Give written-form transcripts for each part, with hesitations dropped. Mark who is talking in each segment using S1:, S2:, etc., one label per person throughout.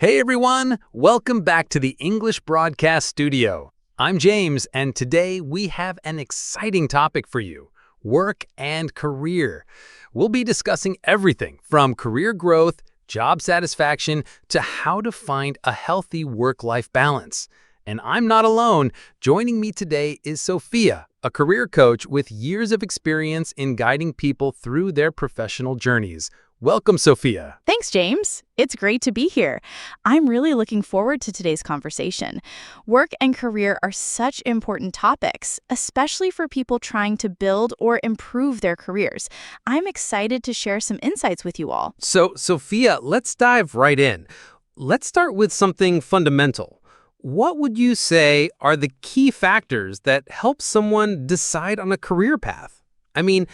S1: Hey everyone, welcome back to the English Broadcast Studio. I'm James, and today we have an exciting topic for you: work and career. We'll be discussing everything from career growth, job satisfaction, to how to find a healthy work-life balance. And I'm not alone. Joining me today is Sophia, a career coach with years of experience in guiding people through their professional journeys. Welcome, Sophia.
S2: Thanks, James. It's great to be here. I'm really looking forward to today's conversation. Work and career are such important topics, especially for people trying to build or improve their careers. I'm excited to share some insights with you all.
S1: So, Sophia, let's dive right in. Let's start with something fundamental. What would you say are the key factors that help someone decide on a career path? I mean,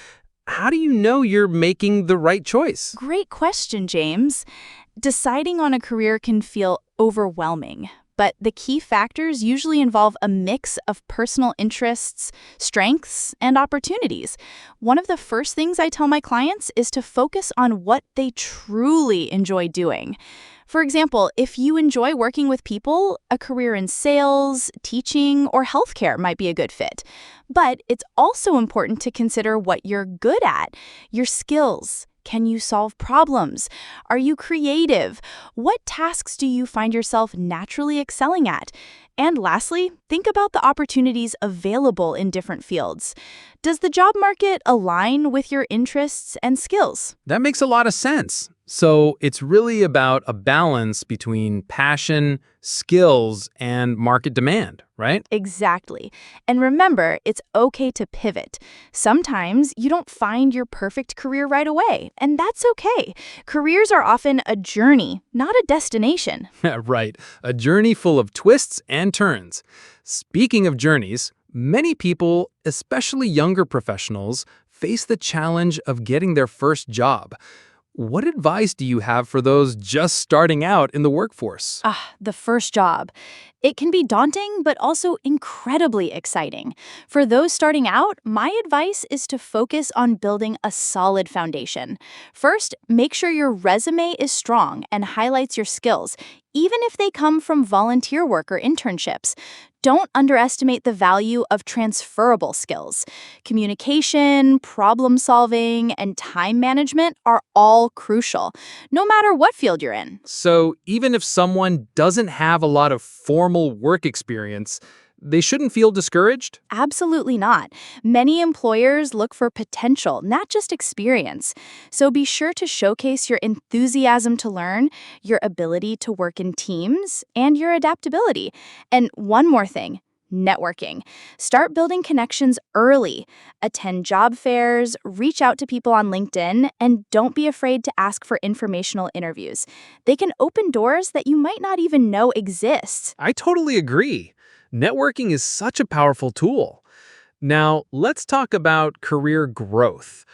S1: how do you know you're making the right choice?
S2: Great question, James. Deciding on a career can feel overwhelming, but the key factors usually involve a mix of personal interests, strengths, and opportunities. One of the first things I tell my clients is to focus on what they truly enjoy doing. For example, if you enjoy working with people, a career in sales, teaching, or healthcare might be a good fit. But it's also important to consider what you're good at, your skills. Can you solve problems? Are you creative? What tasks do you find yourself naturally excelling at? And lastly, think about the opportunities available in different fields. Does the job market align with your interests and skills?
S1: That makes a lot of sense. So it's really about a balance between passion, skills, and market demand, right?
S2: Exactly. And remember, it's okay to pivot. Sometimes you don't find your perfect career right away, and that's okay. Careers are often a journey, not a destination.
S1: Right. A journey full of twists and turns. Speaking of journeys, many people, especially younger professionals, face the challenge of getting their first job. What advice do you have for those just starting out in the workforce?
S2: The first job. It can be daunting, but also incredibly exciting. For those starting out, my advice is to focus on building a solid foundation. First, make sure your resume is strong and highlights your skills, even if they come from volunteer work or internships. Don't underestimate the value of transferable skills. Communication, problem solving, and time management are all crucial, no matter what field you're in.
S1: So even if someone doesn't have a lot of formal work experience, they shouldn't feel discouraged?
S2: Absolutely not. Many employers look for potential, not just experience. So be sure to showcase your enthusiasm to learn, your ability to work in teams, and your adaptability. And one more thing. Networking. Start building connections early. Attend job fairs, reach out to people on LinkedIn, and don't be afraid to ask for informational interviews. They can open doors that you might not even know exist.
S1: I totally agree. Networking is such a powerful tool. Now, let's talk about career growth.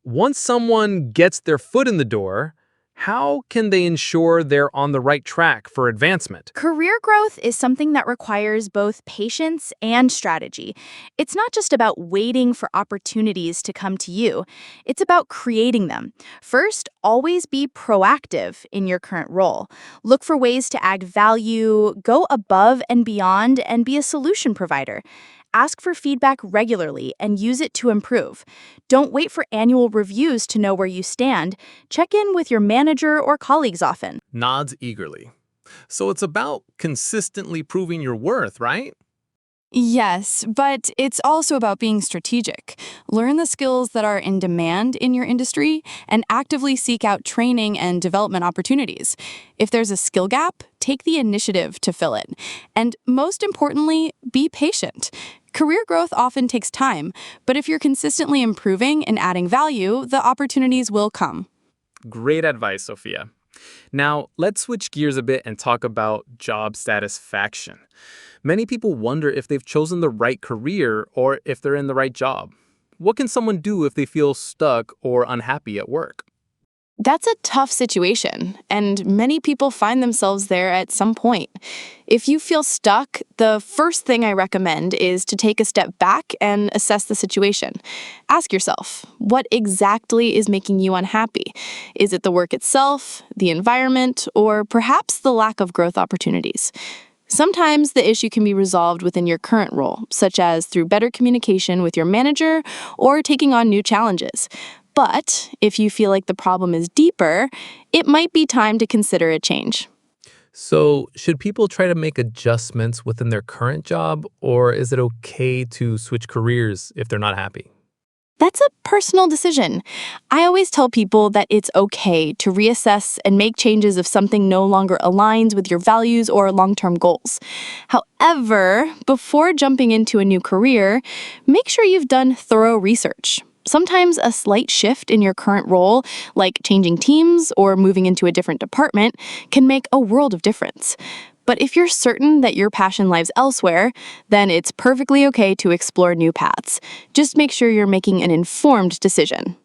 S1: Once someone gets their foot in the door, how can they ensure they're on the right track for advancement?
S2: Career growth is something that requires both patience and strategy. It's not just about waiting for opportunities to come to you. It's about creating them. First, always be proactive in your current role. Look for ways to add value, go above and beyond, and be a solution provider. Ask for feedback regularly and use it to improve. Don't wait for annual reviews to know where you stand. Check in with your manager or colleagues often.
S1: Nods eagerly. So it's about consistently proving your worth, right?
S3: Yes, but it's also about being strategic. Learn the skills that are in demand in your industry and actively seek out training and development opportunities. If there's a skill gap, take the initiative to fill it. And most importantly, be patient. Career growth often takes time, but if you're consistently improving and adding value, the opportunities will come.
S1: Great advice, Sophia. Now, let's switch gears a bit and talk about job satisfaction. Many people wonder if they've chosen the right career or if they're in the right job. What can someone do if they feel stuck or unhappy at work?
S3: That's a tough situation, and many people find themselves there at some point. If you feel stuck, the first thing I recommend is to take a step back and assess the situation. Ask yourself, what exactly is making you unhappy? Is it the work itself, the environment, or perhaps the lack of growth opportunities? Sometimes the issue can be resolved within your current role, such as through better communication with your manager or taking on new challenges. But if you feel like the problem is deeper, it might be time to consider a change.
S4: So, should people try to make adjustments within their current job, or is it okay to switch careers if they're not happy?
S3: That's a personal decision. I always tell people that it's okay to reassess and make changes if something no longer aligns with your values or long-term goals. However, before jumping into a new career, make sure you've done thorough research. Sometimes a slight shift in your current role, like changing teams or moving into a different department, can make a world of difference. But if you're certain that your passion lies elsewhere, then it's perfectly okay to explore new paths. Just make sure you're making an informed decision.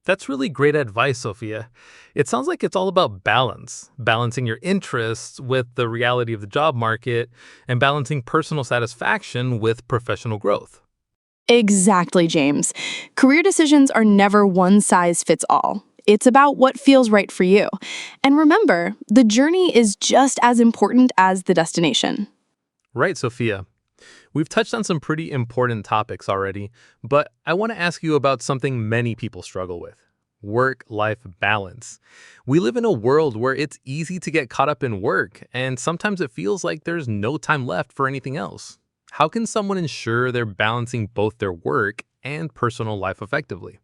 S4: That's really great advice, Sophia. It sounds like it's all about balance, balancing your interests with the reality of the job market and balancing personal satisfaction with professional growth.
S3: Exactly, James. Career decisions are never one size fits all. It's about what feels right for you. And remember, the journey is just as important as the destination.
S4: Right, Sophia. We've touched on some pretty important topics already, but I want to ask you about something many people struggle with: work-life balance. We live in a world where it's easy to get caught up in work, and sometimes it feels like there's no time left for anything else. How can someone ensure they're balancing both their work and personal life effectively?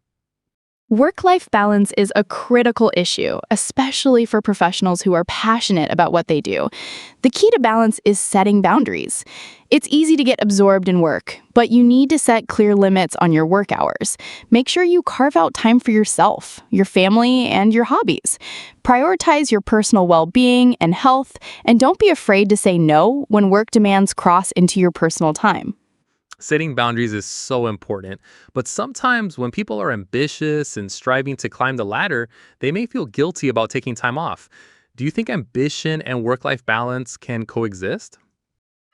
S2: Work-life balance is a critical issue, especially for professionals who are passionate about what they do. The key to balance is setting boundaries. It's easy to get absorbed in work, but you need to set clear limits on your work hours. Make sure you carve out time for yourself, your family, and your hobbies. Prioritize your personal well-being and health, and don't be afraid to say no when work demands cross into your personal time.
S4: Setting boundaries is so important, but sometimes when people are ambitious and striving to climb the ladder, they may feel guilty about taking time off. Do you think ambition and work-life balance can coexist?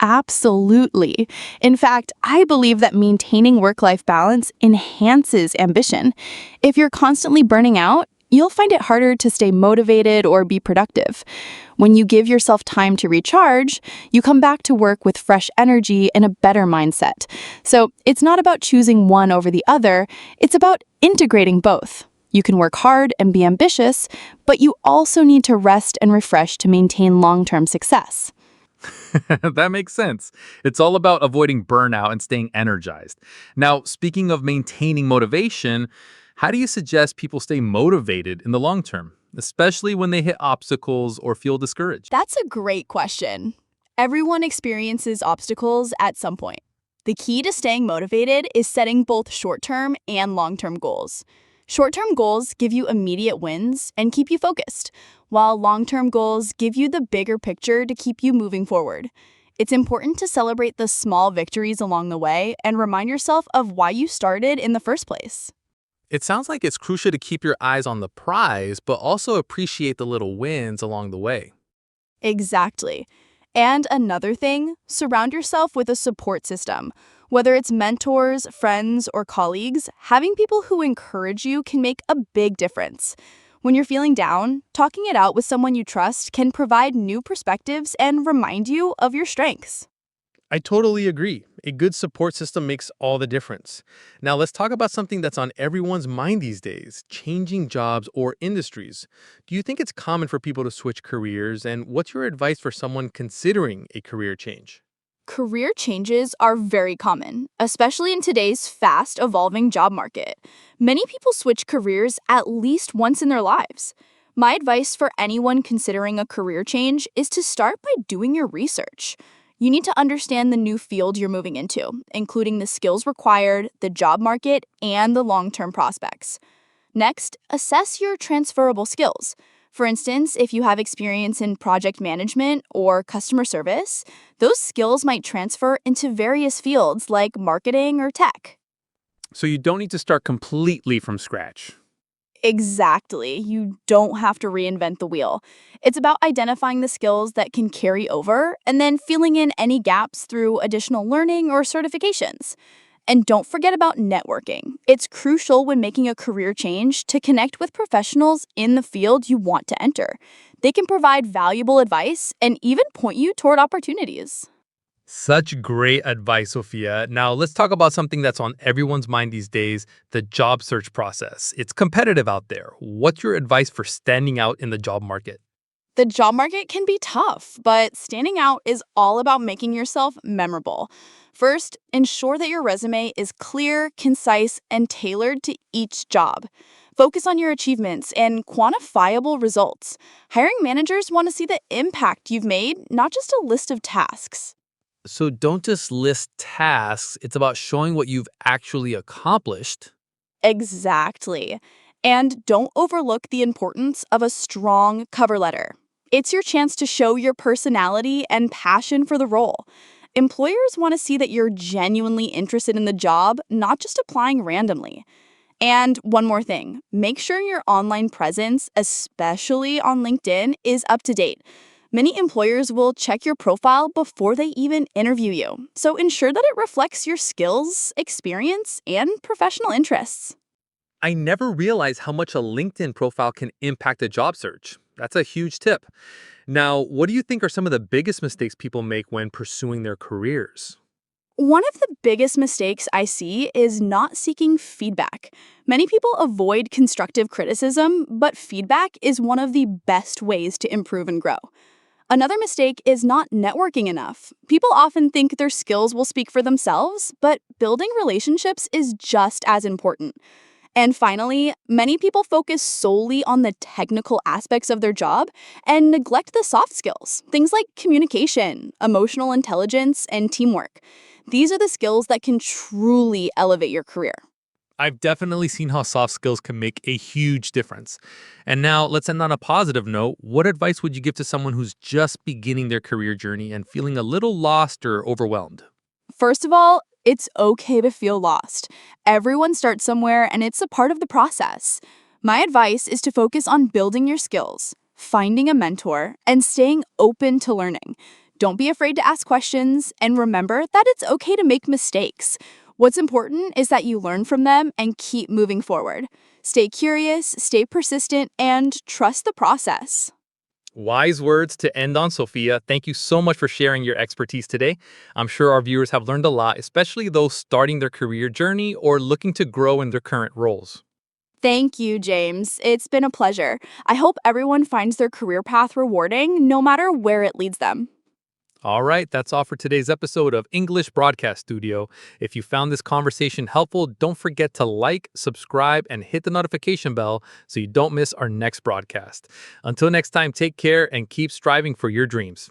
S2: Absolutely. In fact, I believe that maintaining work-life balance enhances ambition. If you're constantly burning out, you'll find it harder to stay motivated or be productive. When you give yourself time to recharge, you come back to work with fresh energy and a better mindset. So it's not about choosing one over the other, it's about integrating both. You can work hard and be ambitious, but you also need to rest and refresh to maintain long-term success.
S1: That makes sense. It's all about avoiding burnout and staying energized. Now, speaking of maintaining motivation, how do you suggest people stay motivated in the long term, especially when they hit obstacles or feel discouraged?
S2: That's a great question. Everyone experiences obstacles at some point. The key to staying motivated is setting both short-term and long-term goals. Short-term goals give you immediate wins and keep you focused, while long-term goals give you the bigger picture to keep you moving forward. It's important to celebrate the small victories along the way and remind yourself of why you started in the first place.
S4: It sounds like it's crucial to keep your eyes on the prize, but also appreciate the little wins along the way.
S2: Exactly. And another thing, surround yourself with a support system. Whether it's mentors, friends, or colleagues, having people who encourage you can make a big difference. When you're feeling down, talking it out with someone you trust can provide new perspectives and remind you of your strengths.
S4: I totally agree. A good support system makes all the difference. Now let's talk about something that's on everyone's mind these days: changing jobs or industries. Do you think it's common for people to switch careers, and what's your advice for someone considering a career change?
S2: Career changes are very common, especially in today's fast-evolving job market. Many people switch careers at least once in their lives. My advice for anyone considering a career change is to start by doing your research. You need to understand the new field you're moving into, including the skills required, the job market, and the long-term prospects. Next, assess your transferable skills. For instance, if you have experience in project management or customer service, those skills might transfer into various fields like marketing or tech.
S1: So you don't need to start completely from scratch.
S2: Exactly. You don't have to reinvent the wheel. It's about identifying the skills that can carry over and then filling in any gaps through additional learning or certifications. And don't forget about networking. It's crucial when making a career change to connect with professionals in the field you want to enter. They can provide valuable advice and even point you toward opportunities.
S4: Such great advice, Sophia. Now, let's talk about something that's on everyone's mind these days, the job search process. It's competitive out there. What's your advice for standing out in the job market?
S2: The job market can be tough, but standing out is all about making yourself memorable. First, ensure that your resume is clear, concise, and tailored to each job. Focus on your achievements and quantifiable results. Hiring managers want to see the impact you've made, not just a list of tasks.
S4: So don't just list tasks, it's about showing what you've actually accomplished.
S2: Exactly. And don't overlook the importance of a strong cover letter. It's your chance to show your personality and passion for the role. Employers want to see that you're genuinely interested in the job, not just applying randomly. And one more thing, make sure your online presence, especially on LinkedIn, is up to date. Many employers will check your profile before they even interview you, so ensure that it reflects your skills, experience, and professional interests.
S4: I never realized how much a LinkedIn profile can impact a job search. That's a huge tip. Now, what do you think are some of the biggest mistakes people make when pursuing their careers?
S2: One of the biggest mistakes I see is not seeking feedback. Many people avoid constructive criticism, but feedback is one of the best ways to improve and grow. Another mistake is not networking enough. People often think their skills will speak for themselves, but building relationships is just as important. And finally, many people focus solely on the technical aspects of their job and neglect the soft skills, things like communication, emotional intelligence, and teamwork. These are the skills that can truly elevate your career.
S4: I've definitely seen how soft skills can make a huge difference. And now let's end on a positive note. What advice would you give to someone who's just beginning their career journey and feeling a little lost or overwhelmed?
S2: First of all, it's okay to feel lost. Everyone starts somewhere and it's a part of the process. My advice is to focus on building your skills, finding a mentor, and staying open to learning. Don't be afraid to ask questions and remember that it's okay to make mistakes. What's important is that you learn from them and keep moving forward. Stay curious, stay persistent, and trust the process.
S4: Wise words to end on, Sophia. Thank you so much for sharing your expertise today. I'm sure our viewers have learned a lot, especially those starting their career journey or looking to grow in their current roles.
S2: Thank you, James. It's been a pleasure. I hope everyone finds their career path rewarding, no matter where it leads them.
S4: All right, that's all for today's episode of English Broadcast Studio. If you found this conversation helpful, don't forget to like, subscribe, and hit the notification bell so you don't miss our next broadcast. Until next time, take care and keep striving for your dreams.